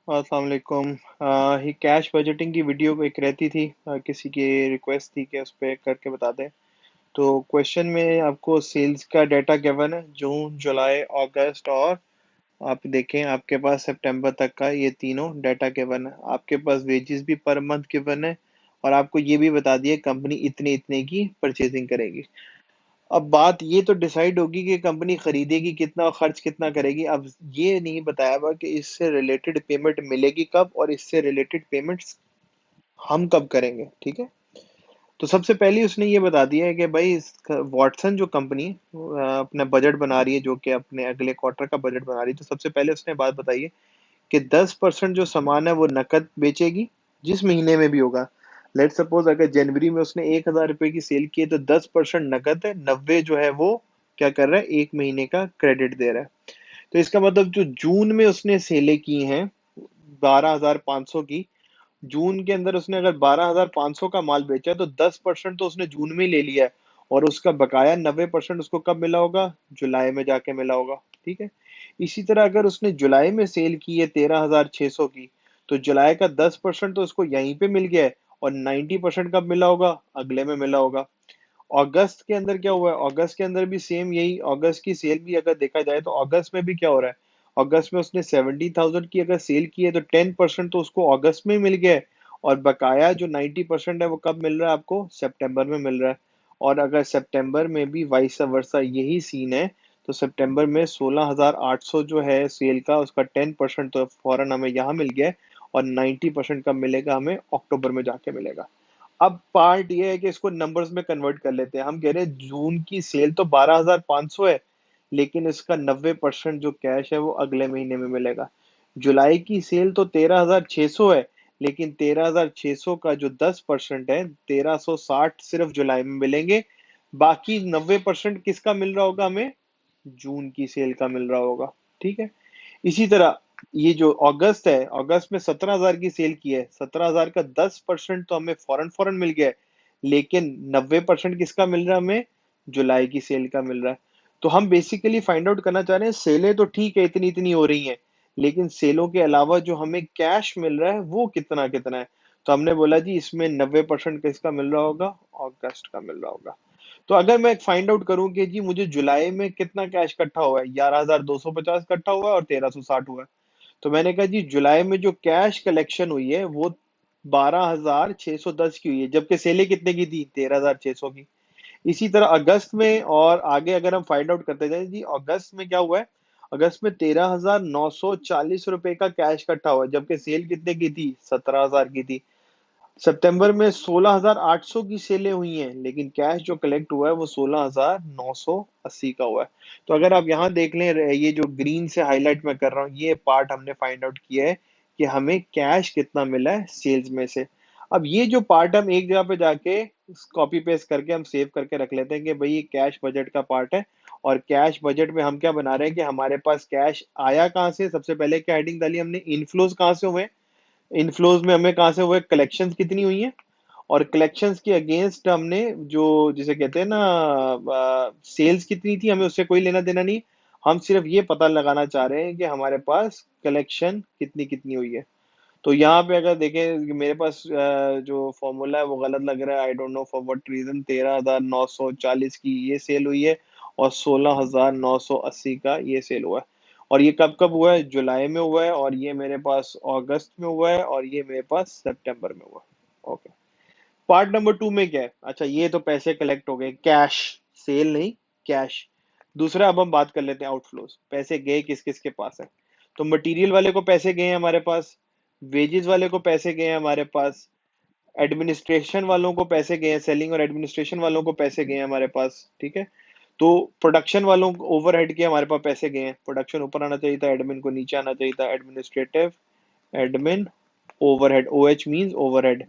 अस्सलाम वालेकुम। ये कैश बजटिंग की वीडियो एक रहती थी, किसी की रिक्वेस्ट थी कि उस पर करके बता दें। तो क्वेश्चन में आपको सेल्स का डाटा गिवन है, जून जुलाई अगस्त, और आप देखें आपके पास सितंबर तक का ये तीनों डाटा गिवन है। आपके पास वेजेस भी पर मंथ गिवन है, और आपको ये भी बता दिया कंपनी इतने इतने की परचेजिंग करेगी। अब बात ये तो डिसाइड होगी कि कंपनी खरीदेगी कितना और खर्च कितना करेगी। अब ये नहीं बताया हुआ कि इससे रिलेटेड पेमेंट मिलेगी कब और इससे रिलेटेड पेमेंट्स हम कब करेंगे। ठीक है, तो सबसे पहले उसने ये बता दिया है कि भाई वॉटसन जो कंपनी अपना बजट बना रही है, जो कि अपने अगले क्वार्टर का बजट बना रही है, तो सबसे पहले उसने बात बताई है कि 10% जो सामान है वो नकद बेचेगी, जिस महीने में भी होगा। लेट सपोज अगर जनवरी में उसने 1,000 रुपए की सेल की है तो 10% नकद है, 90 जो है वो क्या कर रहा है, एक महीने का क्रेडिट दे रहा है। तो इसका मतलब जो जून में उसने सेलें की हैं 12,500 की, जून के अंदर उसने अगर 12,500 का माल बेचा है तो 10% तो उसने जून में ही ले लिया है, और उसका बकाया 90% उसको कब मिला होगा, जुलाई में जाके मिला होगा। ठीक है, इसी तरह अगर उसने जुलाई में सेल की है 13,600 की, तो जुलाई का 10% तो उसको यहीं पे मिल गया है, और 90% कब मिला होगा, अगले में मिला होगा। अगस्त के अंदर क्या हुआ है, अगस्त के अंदर भी सेम यही, अगस्त की सेल भी अगर देखा जाए तो अगस्त में भी क्या हो रहा है, अगस्त में उसने 70,000 की अगर सेल की है तो 10% तो उसको अगस्त में मिल गया है, और बकाया जो 90% है वो कब मिल रहा है, आपको सितंबर में मिल रहा है। और अगर सितंबर में भी वाइस वर्सा यही सीन है, तो सितंबर में 16,800 जो है सेल का, उसका 10% तो फौरन हमें यहाँ मिल गया है, और 90% कब मिलेगा, हमें अक्टूबर में जाके मिलेगा। अब पार्ट ये है कि इसको नंबर्स में कन्वर्ट कर लेते हैं। हम कह रहे हैं जून की सेल तो 12,500 है, लेकिन इसका 90% जो कैश है वो अगले महीने में मिलेगा। जुलाई की सेल तो 13,600 है, लेकिन 13,600 का जो 10% है, 1,360 सिर्फ जुलाई में मिलेंगे। बाकी 90% किसका मिल रहा होगा हमें, जून की सेल का मिल रहा होगा। ठीक है, इसी तरह ये जो अगस्त है, अगस्त में 17,000 की सेल की है, 17,000 का 10% तो हमें फौरन फौरन मिल गया है, लेकिन 90% किसका मिल रहा है हमें, जुलाई की सेल का मिल रहा है। तो हम बेसिकली फाइंड आउट करना चाह रहे हैं, सेलें तो ठीक है इतनी इतनी हो रही हैं, लेकिन सेलों के अलावा जो हमें कैश मिल रहा है वो कितना कितना है। तो हमने बोला जी इसमें 90% किसका मिल रहा होगा, अगस्त का मिल रहा होगा। तो अगर मैं फाइंड आउट करूं कि जी मुझे जुलाई में कितना कैश इकट्ठा हुआ है, 11,250 इकट्ठा हुआ है और 1,360 हुआ है, तो मैंने कहा जी जुलाई में जो कैश कलेक्शन हुई है वो 12,610 की हुई है, जबकि सेलें कितने की थी, 13,600 की। इसी तरह अगस्त में और आगे अगर हम फाइंड आउट करते जाए जी, अगस्त में क्या हुआ है, अगस्त में 13,940 रुपए का कैश इकट्ठा हुआ है, जबकि सेल कितने की थी, 17,000 की थी। सितंबर में 16,800 की सेलें हुई हैं, लेकिन कैश जो कलेक्ट हुआ है वो 16,980 का हुआ है। तो अगर आप यहाँ देख लें, ये जो ग्रीन से हाईलाइट मैं कर रहा हूँ, ये पार्ट हमने फाइंड आउट किया है कि हमें कैश कितना मिला है सेल्स में से। अब ये जो पार्ट हम एक जगह पे जाके कॉपी पेस्ट करके हम सेव करके रख लेते हैं कि भाई ये कैश बजट का पार्ट है, और कैश बजट में हम क्या बना रहे हैं कि हमारे पास कैश आया कहाँ से, सबसे पहले क्या हेडिंग डाली हमने, इनफ्लोज कहाँ से हुए, इनफ्लोज में हमें कहाँ से हुए, कलेक्शंस कितनी हुई हैं, और कलेक्शंस के अगेंस्ट हमने जो जिसे कहते हैं ना सेल्स कितनी थी, हमें उससे कोई लेना देना नहीं। हम सिर्फ ये पता लगाना चाह रहे हैं कि हमारे पास कलेक्शन कितनी कितनी हुई है। तो यहाँ पे अगर देखें कि मेरे पास जो फॉर्मूला है वो गलत लग रहा है, I don't know for what reason, 13,940 की ये सेल हुई है, और 16,980 का ये सेल हुआ है। और ये कब कब हुआ है, जुलाई में हुआ है, और ये मेरे पास अगस्त में हुआ है, और ये मेरे पास सितंबर में हुआ है। ओके, पार्ट नंबर 2 में क्या है, अच्छा ये तो पैसे कलेक्ट हो गए, कैश, सेल नहीं, कैश। दूसरा अब हम बात कर लेते हैं आउटफ्लोज, पैसे गए किस किस के पास है। तो मटेरियल वाले को पैसे गए हैं हमारे पास, वेजेस वाले को पैसे गए हैं हमारे पास, एडमिनिस्ट्रेशन वालों को पैसे गए हैं, सेलिंग और एडमिनिस्ट्रेशन वालों को पैसे गए हैं हमारे पास। ठीक है, तो प्रोडक्शन वालों को ओवरहेड के हमारे पास पैसे गए हैं, प्रोडक्शन ऊपर आना चाहिए था, एडमिन को नीचे आना चाहिए था, administrative, admin, overhead, O H means overhead,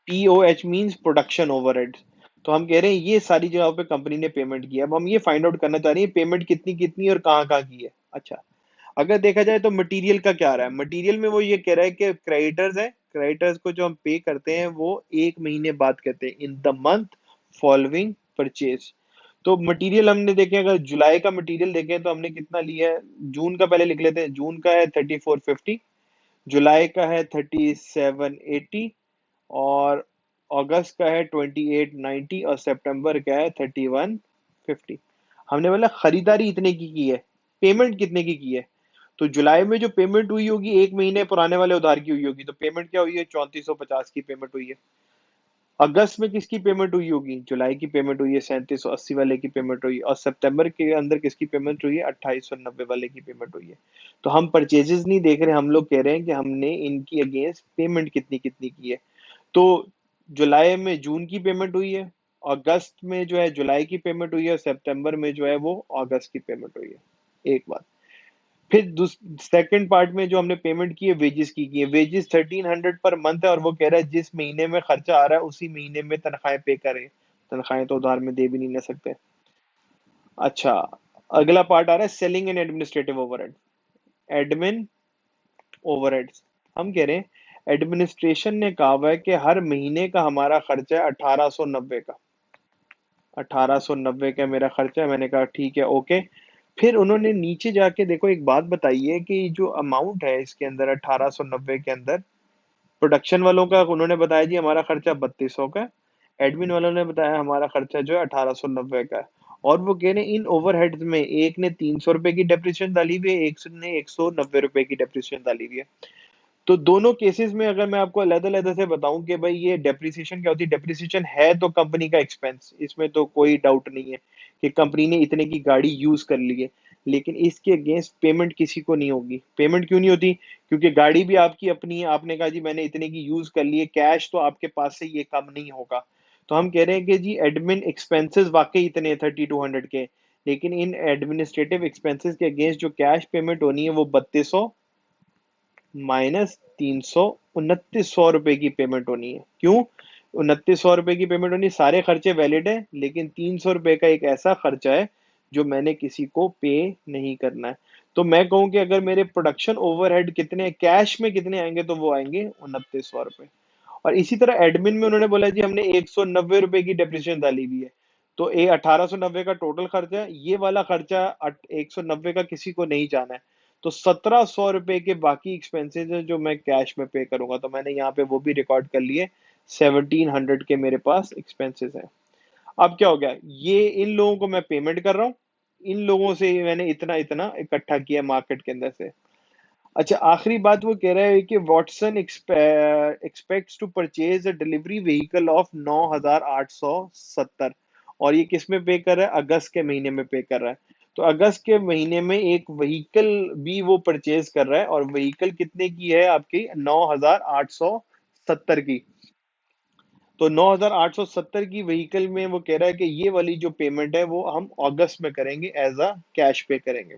P O H means production overhead. तो हम कह रहे हैं ये सारी जगहों पे कंपनी ने पेमेंट किया। अब हम ये फाइंड आउट करना चाह रहे हैं पेमेंट कितनी कितनी और कहाँ कहाँ की है। अच्छा, अगर देखा जाए तो मटेरियल का क्या आ रहा है, मटेरियल में वो ये कह रहा है कि क्रेडिटर्स है, क्रेडिटर्स को जो हम पे करते हैं वो एक महीने बाद करते हैं, in the month following purchase. तो मटेरियल हमने देखे, अगर जुलाई का मटेरियल देखें तो हमने कितना लिया है, जून का पहले लिख लेते हैं, जून का है 3,450, जुलाई का है 3780, और अगस्त का है 2890, और सितंबर का है 3150। हमने बोला खरीदारी इतने की है, पेमेंट कितने की है? तो जुलाई में जो पेमेंट हुई होगी, एक महीने पुराने वाले उधार की हुई होगी, तो पेमेंट क्या हुई है? 3450 की पेमेंट हुई है। अगस्त में किसकी पेमेंट हुई होगी? जुलाई की पेमेंट हुई है 3780 वाले की पेमेंट हुई है, और सितंबर के अंदर किसकी पेमेंट हुई है? 2890 वाले की पेमेंट हुई है। तो हम परचेजेस नहीं देख रहे, हम लोग कह रहे हैं कि हमने इनकी अगेंस्ट पेमेंट कितनी कितनी की है। तो जुलाई में जून की पेमेंट हुई है, अगस्त में जो है जुलाई की पेमेंट हुई है, और सितंबर में जो है वो अगस्त की पेमेंट हुई है। एक बात। फिर सेकंड पार्ट में जो हमने पेमेंट की है वेजेस की है। वेजेस 1300 पर मंथ है, और वो कह रहा है जिस महीने में खर्चा आ रहा है उसी महीने में तनख्वाहें पे करें। तनख्वाहें तो उधार में दे भी नहीं ना सकते। अच्छा, अगला पार्ट आ रहा है selling and administrative overhead. Admin overheads, हम कह रहे हैं एडमिनिस्ट्रेशन ने कहा हुआ है कि हर महीने का हमारा खर्चा है 1890 का। 1890 का मेरा खर्चा है। मैंने कहा ठीक है, ओके। फिर उन्होंने नीचे जाके देखो एक बात बताई है कि जो अमाउंट है इसके अंदर 1890 के अंदर, प्रोडक्शन वालों का उन्होंने बताया जी हमारा खर्चा 3200 का है। एडमिन वालों ने बताया हमारा खर्चा जो है 1890 का है। और वो कह रहे हैं इन ओवरहेड्स में एक ने 300 रुपए की डेप्रिसिएशन डाली हुई है, एक ने 190 रुपए की डेप्रिसिएशन डाली हुई है। तो दोनों केसेस में अगर मैं आपको अलग अलग से बताऊं कि भाई ये डेप्रिसिएशन क्या होती है, डेप्रिसिएशन है तो कंपनी का एक्सपेंस, इसमें तो कोई डाउट नहीं है कि कंपनी ने इतने की गाड़ी यूज कर ली है। लेकिन इसके अगेंस्ट पेमेंट किसी को नहीं होगी। पेमेंट क्यों नहीं होती? क्योंकि गाड़ी भी आपकी अपनी है, आपने कहा जी मैंने इतने की यूज कर ली है, कैश तो आपके पास से ये कम नहीं होगा। तो हम कह रहे हैं कि जी एडमिन एक्सपेंसेस वाकई इतने 3200 के, लेकिन इन एडमिनिस्ट्रेटिव एक्सपेंसेस के अगेंस्ट जो कैश पेमेंट होनी है वो 3200 माइनस 329 रुपए की पेमेंट होनी है। क्यों 2900 रुपए की पेमेंट होनी? सारे खर्चे वैलिड है, लेकिन 300 रुपए का एक ऐसा खर्चा है जो मैंने किसी को पे नहीं करना है। तो मैं कहूं कि अगर मेरे प्रोडक्शन ओवरहेड कितने कैश में कितने आएंगे, तो वो आएंगे 2900 रुपए। और इसी तरह एडमिन में उन्होंने बोला जी हमने 190 रुपए की डेप्रिसिएशन डाली हुई है। तो ये 1890 का टोटल खर्चा है, ये वाला खर्चा 190 का किसी को नहीं जाना है। तो 1700 रुपए के बाकी एक्सपेंसेस है जो मैं कैश में पे करूंगा। तो मैंने यहाँ पे वो भी रिकॉर्ड कर लिए। 1700 के मेरे पास एक्सपेंसेस हैं। अब क्या हो गया, ये इन लोगों को मैं पेमेंट कर रहा हूँ, इन लोगों से मैंने इतना इतना इकट्ठा किया मार्केट के अंदर से। अच्छा, आखिरी बात वो कह रहा है कि Watson expects to purchase a delivery vehicle of 9870। और ये किस में पे कर रहा है? अगस्त के महीने में पे कर रहा है। तो अगस्त के महीने में एक व्हीकल भी वो परचेज कर रहा है, और व्हीकल कितने की है आपकी? 9870 की। तो 9870 की व्हीकल में वो कह रहा है कि ये वाली जो पेमेंट है वो हम अगस्त में करेंगे, एज अ कैश पे करेंगे।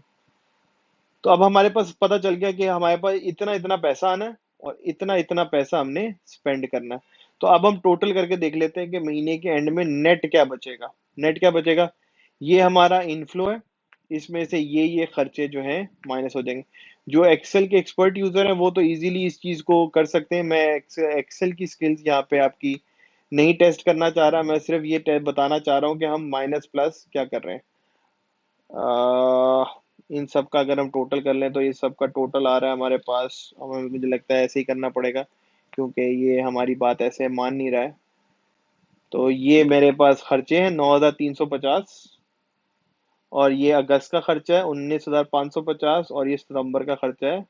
तो अब हमारे पास पता चल गया कि हमारे पास इतना इतना पैसा आना है, और इतना इतना पैसा हमने स्पेंड करना है। तो अब हम टोटल करके देख लेते हैं कि महीने के एंड में नेट क्या बचेगा। नेट क्या बचेगा? ये हमारा इनफ्लो है, इसमें से ये खर्चे जो हैं माइनस हो जाएंगे। जो एक्सेल के एक्सपर्ट यूजर हैं वो तो इजीली इस चीज को कर सकते हैं। मैं एक्सेल की स्किल्स यहाँ पे आपकी नहीं टेस्ट करना चाह रहा, मैं सिर्फ ये बताना चाह रहा हूँ कि हम माइनस प्लस क्या कर रहे हैं। इन सब का अगर हम टोटल कर लें तो ये सब का टोटल आ रहा है हमारे पास। हमें मुझे लगता है ऐसे ही करना पड़ेगा, क्योंकि ये हमारी बात ऐसे मान नहीं रहा है। तो ये मेरे पास खर्चे हैं 9350, और ये अगस्त का खर्चा है 19550, और ये सितंबर का खर्चा है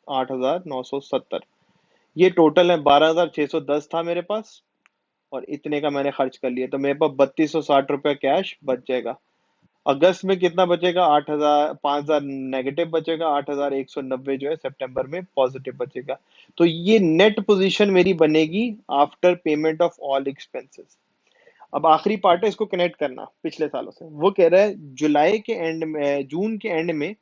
8970। ये टोटल है 12610 था मेरे पास, और इतने का मैंने खर्च कर लिया। तो मेरे पास 3260 रुपये कैश बच जाएगा। अगस्त में कितना बचेगा? 8000, 5000 नेगेटिव बचेगा, 8190 जो है सितंबर में पॉजिटिव बचेगा। तो ये नेट पोजीशन मेरी बनेगी after payment of all expenses. अब आखिरी पार्ट है इसको कनेक्ट करना पिछले सालों से। वो कह रहा है जुलाई के एंड में, जून के एंड में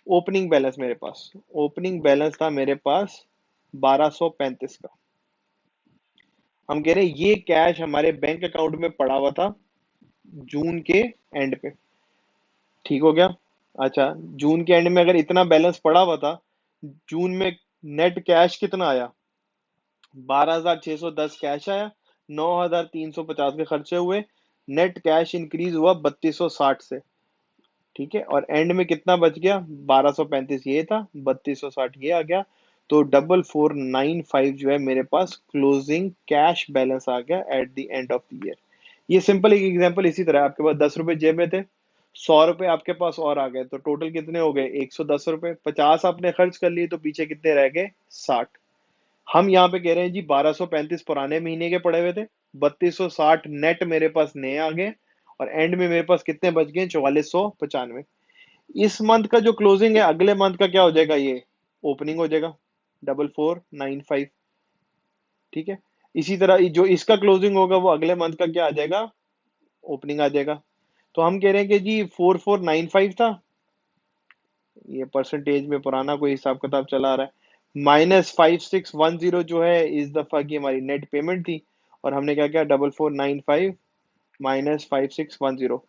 ओपनिंग बैलेंस मेरे पास, ओपनिंग बैलेंस था मेरे पास 1235 का। हम कह रहे हैं ये कैश हमारे बैंक अकाउंट में पड़ा हुआ था जून के एंड पे। ठीक हो गया। अच्छा, जून के एंड में अगर इतना बैलेंस पड़ा हुआ था, जून में नेट कैश कितना आया? 12610 कैश आया, 9350 के खर्चे हुए, नेट कैश इंक्रीज हुआ 3260 से। ठीक है, और एंड में कितना बच गया, 1235 ये था, 3260 ये आ गया। तो 4495 जो है मेरे पास क्लोजिंग कैश बैलेंस आ गया at the end of the year. ये सिंपल एक एग्जांपल। इसी तरह आपके पास 10 रुपए जेब में थे, 100 रुपए आपके पास और आ गए, तो टोटल कितने हो गए, 110 रुपए। 50 आपने खर्च कर लिए, तो पीछे कितने रह गए, 60। हम यहाँ पे कह रहे हैं जी 1235 पुराने महीने के पड़े हुए थे, 3260 नेट मेरे पास नए आ गए, और एंड में मेरे पास कितने बच गए, 4495। इस मंथ का जो क्लोजिंग है, अगले मंथ का क्या हो जाएगा, ये ओपनिंग हो जाएगा, 4495। ठीक है, इसी तरह जो इसका क्लोजिंग होगा वो अगले मंथ का क्या आ जाएगा, ओपनिंग आ जाएगा। तो हम कह रहे हैं कि जी 4495 था, ये परसेंटेज में पुराना कोई हिसाब किताब चला आ रहा है, -5610 जो है इस दफा की हमारी नेट पेमेंट थी, और हमने क्या किया, 4495 -5610।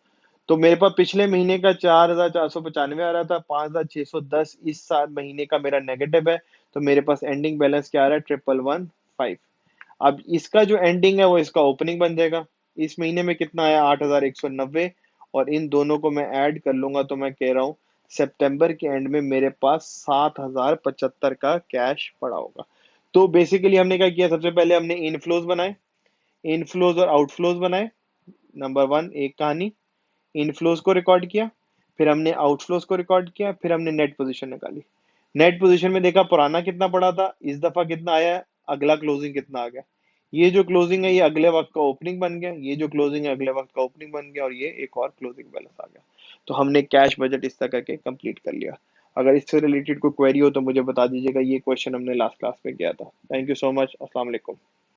तो मेरे पास पिछले महीने का 4495 आ रहा था, 5610 इस साल महीने का मेरा नेगेटिव है। तो मेरे पास एंडिंग बैलेंस क्या आ रहा है, 1115। अब इसका जो एंडिंग है वो इसका ओपनिंग बन जाएगा। इस महीने में कितना आया, 8190, और इन दोनों को मैं ऐड कर लूंगा तो मैं कह रहा हूँ सितंबर के एंड में मेरे पास 7075 का कैश पड़ा होगा। तो बेसिकली हमने क्या किया, सबसे पहले हमने इनफ्लोज बनाए, इनफ्लोज और आउटफ्लोज बनाए। नंबर वन एक कहानी, इनफ्लोज को रिकॉर्ड किया, फिर हमने आउटफ्लोज को रिकॉर्ड किया, फिर हमने नेट पोजीशन निकाली। नेट पोजीशन में देखा पुराना कितना पड़ा था, इस दफा कितना आया है, अगला क्लोजिंग कितना आ गया। ये जो क्लोजिंग है ये अगले वक्त का ओपनिंग बन गया, ये जो क्लोजिंग है अगले वक्त का ओपनिंग बन गया, और ये एक और क्लोजिंग बैलेंस आ गया। तो हमने कैश बजट इस तरह करके कंप्लीट कर लिया। अगर इससे रिलेटेड कोई क्वेरी हो तो मुझे बता दीजिएगा, ये क्वेश्चन हमने लास्ट क्लास में किया था। थैंक यू सो मच, अस्सलाम वालेकुम।